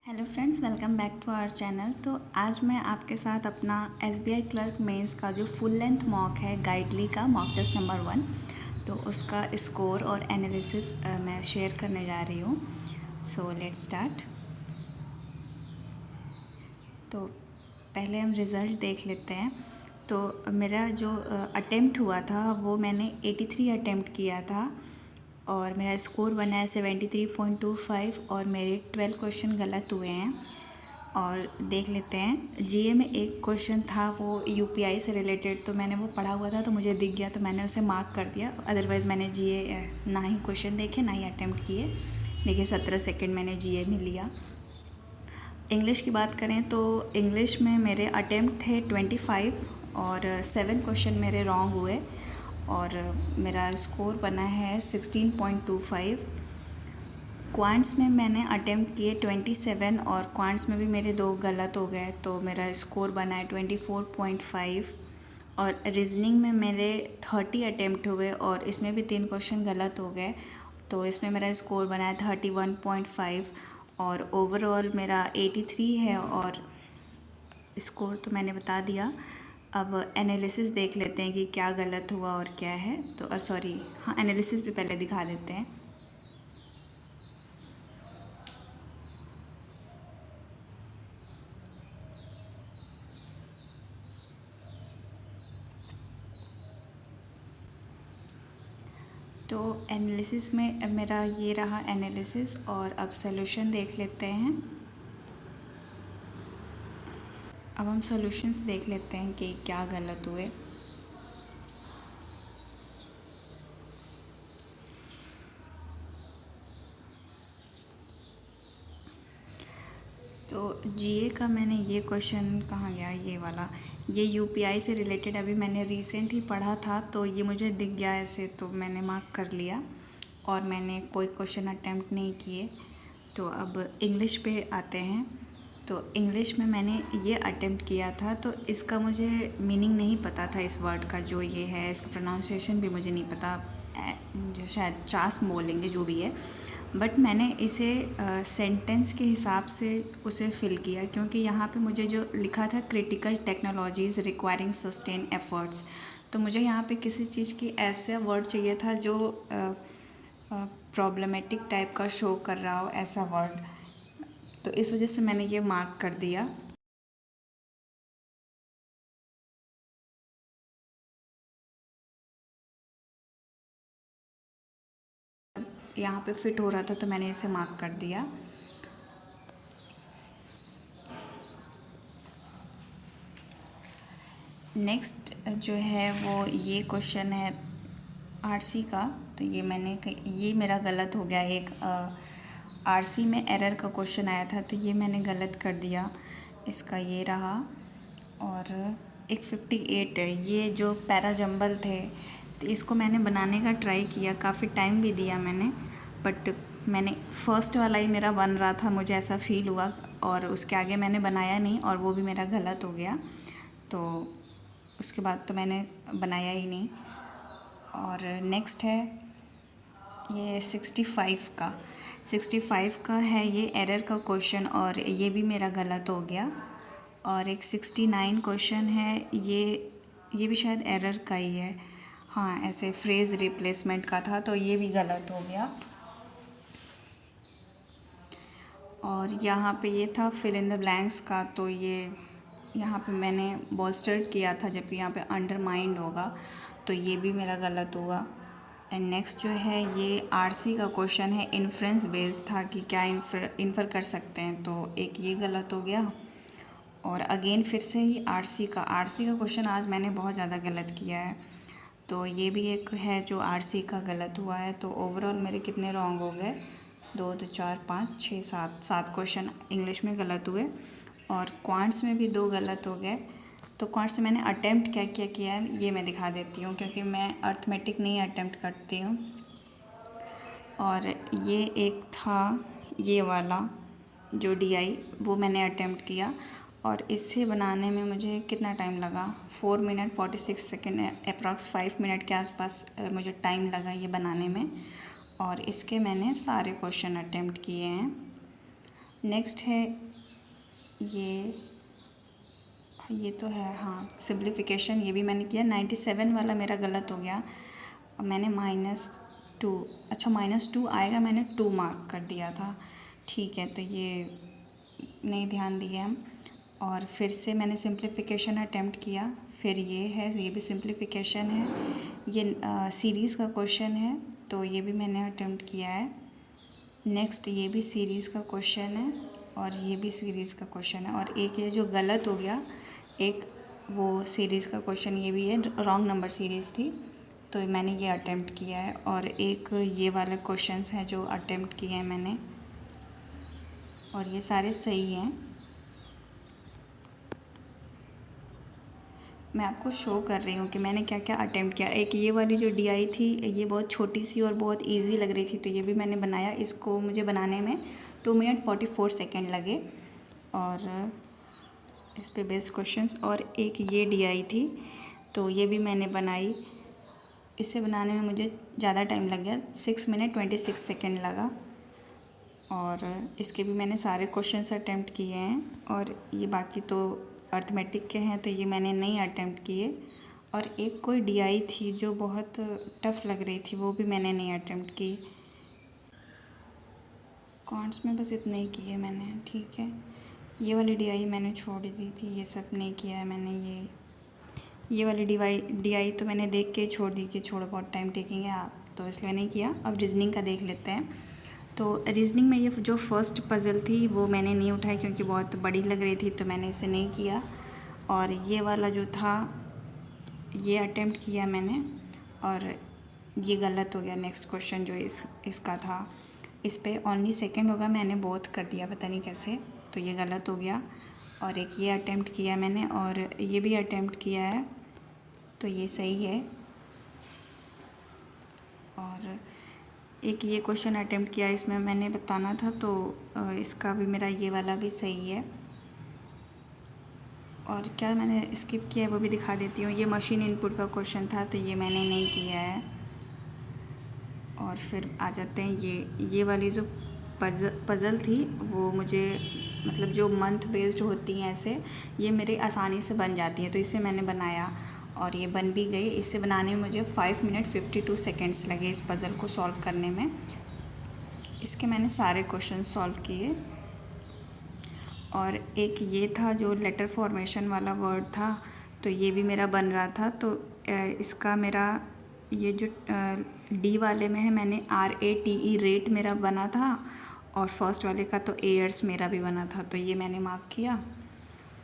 Hello friends, welcome back to our channel. तो आज मैं आपके साथ अपना एसबीआई क्लर्क मेंस का जो फुल लेंथ मॉक है गाइडली का मॉक टेस्ट नंबर 1, तो उसका स्कोर और एनालिसिस मैं शेयर करने जा रही हूँ। So let's start. तो पहले हम रिज़ल्ट देख लेते हैं। तो मेरा जो अटेम्प्ट हुआ था वो मैंने 83 अटेम्प्ट किया था और मेरा स्कोर बना है 73.25 और मेरे 12 क्वेश्चन गलत हुए हैं। और देख लेते हैं, जीए में एक क्वेश्चन था वो यूपीआई से रिलेटेड, तो मैंने वो पढ़ा हुआ था तो मुझे दिख गया तो मैंने उसे मार्क कर दिया। अदरवाइज़ मैंने जीए ना ही क्वेश्चन देखे ना ही अटेम्प्ट किए। देखिए 17 सेकंड मैंने जीए में लिया। इंग्लिश की बात करें तो इंग्लिश में मेरे अटेम्प्ट थे 25 और 7 क्वेश्चन मेरे रॉन्ग हुए और मेरा स्कोर बना है 16.25। क्वांट्स में मैंने अटेम्प्ट किए 27 और क्वांट्स में भी मेरे 2 गलत हो गए, तो मेरा स्कोर बना है 24.5। और रीजनिंग में मेरे 30 अटेम्प्ट हुए और इसमें भी 3 क्वेश्चन गलत हो गए, तो इसमें मेरा स्कोर बना है 31.5 और ओवरऑल मेरा 83 है। और स्कोर तो मैंने बता दिया। अब एनालिसिस देख लेते हैं कि क्या गलत हुआ और क्या है। तो सॉरी, हाँ, एनालिसिस भी पहले दिखा देते हैं। तो एनालिसिस में मेरा ये रहा एनालिसिस और अब सॉल्यूशन देख लेते हैं। अब हम सॉल्यूशंस देख लेते हैं कि क्या गलत हुए। तो जीए का मैंने ये क्वेश्चन कहाँ गया, ये वाला, ये यूपीआई से रिलेटेड अभी मैंने रिसेंट ही पढ़ा था तो ये मुझे दिख गया ऐसे, तो मैंने मार्क कर लिया और मैंने कोई क्वेश्चन अटेम्प्ट नहीं किए। तो अब इंग्लिश पे आते हैं। तो इंग्लिश में मैंने ये अटेम्प्ट किया था, तो इसका मुझे मीनिंग नहीं पता था इस वर्ड का, जो ये है इसका प्रोनाउंसिएशन भी मुझे नहीं पता, जो शायद चास बोलेंगे जो भी है। बट मैंने इसे सेंटेंस के हिसाब से उसे फिल किया, क्योंकि यहाँ पे मुझे जो लिखा था critical technologies requiring sustain efforts, तो मुझे यहाँ पे किसी चीज़ की ऐसा वर्ड चाहिए था जो प्रॉब्लमेटिक टाइप का शो कर रहा हो, ऐसा वर्ड। तो इस वजह से मैंने ये मार्क कर दिया। यहाँ पे फिट हो रहा था तो मैंने इसे मार्क कर दिया। नेक्स्ट जो है वो ये क्वेश्चन है आरसी का। तो ये मेरा गलत हो गया। एक आरसी में एरर का क्वेश्चन आया था तो ये मैंने गलत कर दिया, इसका ये रहा। और एक 58 है, ये जो पैराजंबल थे तो इसको मैंने बनाने का ट्राई किया, काफ़ी टाइम भी दिया मैंने, बट मैंने फर्स्ट वाला ही मेरा बन रहा था, मुझे ऐसा फील हुआ, और उसके आगे मैंने बनाया नहीं और वो भी मेरा गलत हो गया। तो उसके बाद तो मैंने बनाया ही नहीं। और नेक्स्ट है ये 65 का है, ये एरर का क्वेश्चन और ये भी मेरा गलत हो गया। और एक 69 क्वेश्चन है, ये भी शायद एरर का ही है, हाँ, ऐसे फ्रेज़ रिप्लेसमेंट का था तो ये भी गलत हो गया। और यहाँ पे ये था फिल इन द ब्लैंक्स का, तो ये यहाँ पे मैंने बॉल्स्टर्ड किया था जबकि यहाँ पे अंडरमाइंड होगा, तो ये भी मेरा गलत हुआ। एंड नेक्स्ट जो है ये आरसी का क्वेश्चन है, इन्फ्रेंस बेस्ड था कि क्या इन्फर कर सकते हैं, तो एक ये गलत हो गया। और अगेन फिर से ही आरसी का क्वेश्चन आज मैंने बहुत ज़्यादा गलत किया है, तो ये भी एक है जो आरसी का गलत हुआ है। तो ओवरऑल मेरे कितने रॉन्ग हो गए, 2 2 4 5 6 7 क्वेश्चन इंग्लिश में गलत हुए और क्वांट्स में भी 2 गलत हो गए। तो क्वांट्स में मैंने अटेम्प्ट क्या क्या किया है ये मैं दिखा देती हूँ, क्योंकि मैं अर्थमेटिक नहीं अटेम्प्ट करती हूँ। और ये एक था ये वाला जो डीआई, वो मैंने अटेम्प्ट किया और इसे बनाने में मुझे कितना टाइम लगा, 4 मिनट 46 सेकेंड, अप्रॉक्स 5 मिनट के आसपास मुझे टाइम लगा ये बनाने में। और इसके मैंने सारे क्वेश्चन अटेम्प्ट किए हैं। नेक्स्ट है ये तो है, हाँ, सिंप्लीफिकेशन, ये भी मैंने किया। 97 वाला मेरा गलत हो गया। अब मैंने -2, अच्छा -2 आएगा, मैंने 2 मार्क कर दिया था। ठीक है, तो ये नहीं ध्यान दिए हम। और फिर से मैंने सिंप्लीफिकेशन अटेम्प्ट किया। फिर ये भी सिंप्लीफिकेशन है। ये सीरीज़ का क्वेश्चन है, तो ये भी मैंने अटेम्प्ट किया है। नेक्स्ट ये भी सीरीज़ का क्वेश्चन है और ये भी सीरीज़ का क्वेश्चन है। और एक ये जो गलत हो गया, एक वो सीरीज़ का क्वेश्चन ये भी है, रॉन्ग नंबर सीरीज़ थी, तो मैंने ये अटेम्प्ट किया है। और एक ये वाले क्वेश्चंस हैं जो अटेम्प्ट किए हैं मैंने, और ये सारे सही हैं। मैं आपको शो कर रही हूँ कि मैंने क्या क्या अटेम्प्ट किया। एक ये वाली जो DI थी, ये बहुत छोटी सी और बहुत इजी लग रही थी, तो ये भी मैंने बनाया। इसको मुझे बनाने में 2 मिनट 44 सेकेंड लगे। और इस पे बेस्ड क्वेश्चंस। और एक ये DI थी, तो ये भी मैंने बनाई। इसे बनाने में मुझे ज़्यादा टाइम लग गया, 6 मिनट 26 सेकेंड लगा। और इसके भी मैंने सारे क्वेश्चंस अटेम्प्ट किए हैं। और ये बाकी तो अर्थमेटिक के हैं, तो ये मैंने नहीं अटेम्प्ट किए। और एक कोई DI थी जो बहुत टफ़ लग रही थी, वो भी मैंने नहीं अटेम्प्ट की। कॉन्ट्स में बस इतने ही किए मैंने। ठीक है, ये वाली DI मैंने छोड़ दी थी, ये सब नहीं किया है मैंने। ये वाली DI तो मैंने देख के छोड़ दी कि छोड़ो, बहुत टाइम टेकिंग है, तो इसलिए नहीं किया। अब रीजनिंग का देख लेते हैं। तो रीजनिंग में ये जो फर्स्ट पज़ल थी वो मैंने नहीं उठाई क्योंकि बहुत बड़ी लग रही थी, तो मैंने इसे नहीं किया। और ये वाला जो था ये अटेम्प्ट किया मैंने, और ये गलत हो गया। नेक्स्ट क्वेश्चन जो इसका था, इस पे ओनली सेकंड होगा, मैंने बोथ कर दिया, पता नहीं कैसे, तो ये गलत हो गया। और एक ये अटेम्प्ट किया मैंने, और ये भी अटेम्प्ट किया है, तो ये सही है। और एक ये क्वेश्चन अटेम्प्ट किया, इसमें मैंने बताना था, तो इसका भी मेरा ये वाला भी सही है। और क्या मैंने स्किप किया है वो भी दिखा देती हूँ। ये मशीन इनपुट का क्वेश्चन था, तो ये मैंने नहीं किया है। और फिर आ जाते हैं ये वाली जो पज़ल थी, वो मुझे मतलब जो मंथ बेस्ड होती हैं ऐसे, ये मेरे आसानी से बन जाती हैं, तो इसे मैंने बनाया और ये बन भी गई। इसे बनाने में मुझे 5 मिनट 52 सेकेंड्स लगे इस पज़ल को सॉल्व करने में। इसके मैंने सारे क्वेश्चन सॉल्व किए। और एक ये था जो लेटर फॉर्मेशन वाला वर्ड था, तो ये भी मेरा बन रहा था। तो इसका मेरा ये जो D वाले में है, मैंने RATE रेट मेरा बना था, और फर्स्ट वाले का तो एयर्स मेरा भी बना था, तो ये मैंने मार्क किया।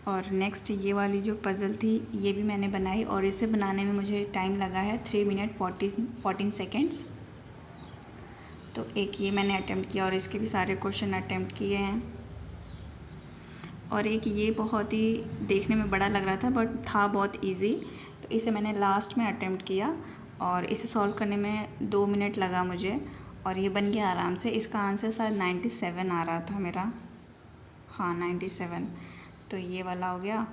और नेक्स्ट ये वाली जो पज़ल थी ये भी मैंने बनाई, और इसे बनाने में मुझे टाइम लगा है 3 मिनट 14 सेकेंड्स। तो एक ये मैंने अटेम्प्ट किया, और इसके भी सारे क्वेश्चन अटेम्प्ट किए हैं। और एक ये बहुत ही देखने में बड़ा लग रहा था, बट था बहुत इजी, तो इसे मैंने लास्ट में अटेम्प्ट किया, और इसे सॉल्व करने में 2 मिनट लगा मुझे, और ये बन गया आराम से। इसका आंसर शायद 97 आ रहा था मेरा, हाँ 97, तो ये वाला हो गया।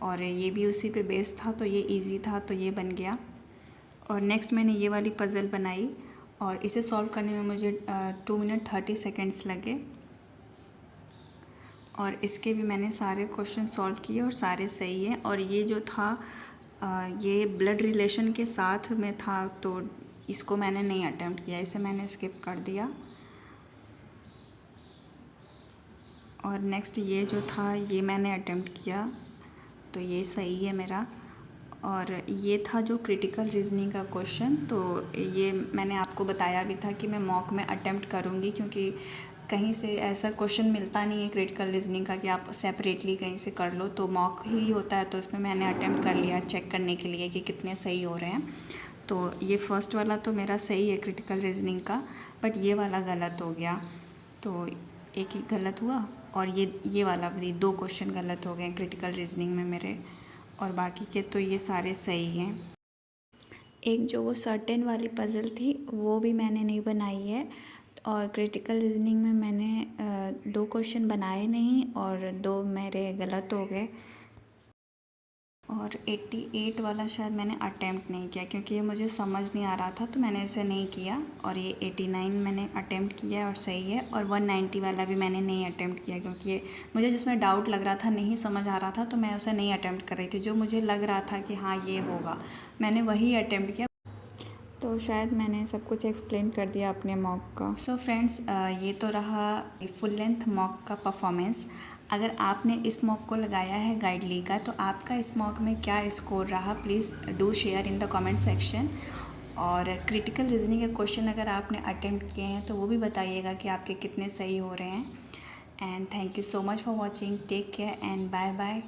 और ये भी उसी पे बेस्ड था, तो ये इजी था, तो ये बन गया। और नेक्स्ट मैंने ये वाली पज़ल बनाई, और इसे सॉल्व करने में मुझे 2 मिनट 30 सेकेंड्स लगे। और इसके भी मैंने सारे क्वेश्चन सॉल्व किए और सारे सही हैं। और ये जो था ये ब्लड रिलेशन के साथ में था, तो इसको मैंने नहीं अटेम्प्ट किया, इसे मैंने स्किप कर दिया। और नेक्स्ट ये जो था ये मैंने अटेम्प्ट किया, तो ये सही है मेरा। और ये था जो क्रिटिकल रीजनिंग का क्वेश्चन, तो ये मैंने आपको बताया भी था कि मैं मॉक में अटेम्प्ट करूँगी, क्योंकि कहीं से ऐसा क्वेश्चन मिलता नहीं है क्रिटिकल रीजनिंग का कि आप सेपरेटली कहीं से कर लो, तो मॉक ही होता है, तो उसमें मैंने अटेम्प्ट कर लिया चेक करने के लिए कि कितने सही हो रहे हैं। तो ये फर्स्ट वाला तो मेरा सही है क्रिटिकल रीजनिंग का, बट ये वाला गलत हो गया, तो एक ही गलत हुआ। और ये वाला भी 2 क्वेश्चन गलत हो गए क्रिटिकल रीजनिंग में मेरे, और बाकी के तो ये सारे सही हैं। एक जो वो सर्टेन वाली पज़ल थी वो भी मैंने नहीं बनाई है। और क्रिटिकल रीजनिंग में मैंने 2 क्वेश्चन बनाए नहीं, और 2 मेरे गलत हो गए। और 88 वाला शायद मैंने अटेम्प्ट नहीं किया क्योंकि ये मुझे समझ नहीं आ रहा था, तो मैंने इसे नहीं किया। और ये 89 मैंने अटेम्प्ट किया है और सही है। और 190 वाला भी मैंने नहीं अटेम्प्ट किया क्योंकि ये मुझे जिसमें डाउट लग रहा था, नहीं समझ आ रहा था, तो मैं उसे नहीं अटेम्प्ट कर रही थी। जो मुझे लग रहा था कि हाँ ये होगा, मैंने वही अटेम्प्ट किया। तो शायद मैंने सब कुछ एक्सप्लेन कर दिया अपने मॉक का। सो फ्रेंड्स, ये तो रहा फुल लेंथ मॉक का परफॉर्मेंस। अगर आपने इस मॉक को लगाया है गाइडली का, तो आपका इस मॉक में क्या स्कोर रहा, please do share in the comment section. और क्रिटिकल रीजनिंग के क्वेश्चन अगर आपने अटेम्प्ट किए हैं तो वो भी बताइएगा कि आपके कितने सही हो रहे हैं। And thank you so much for watching. Take care and bye bye.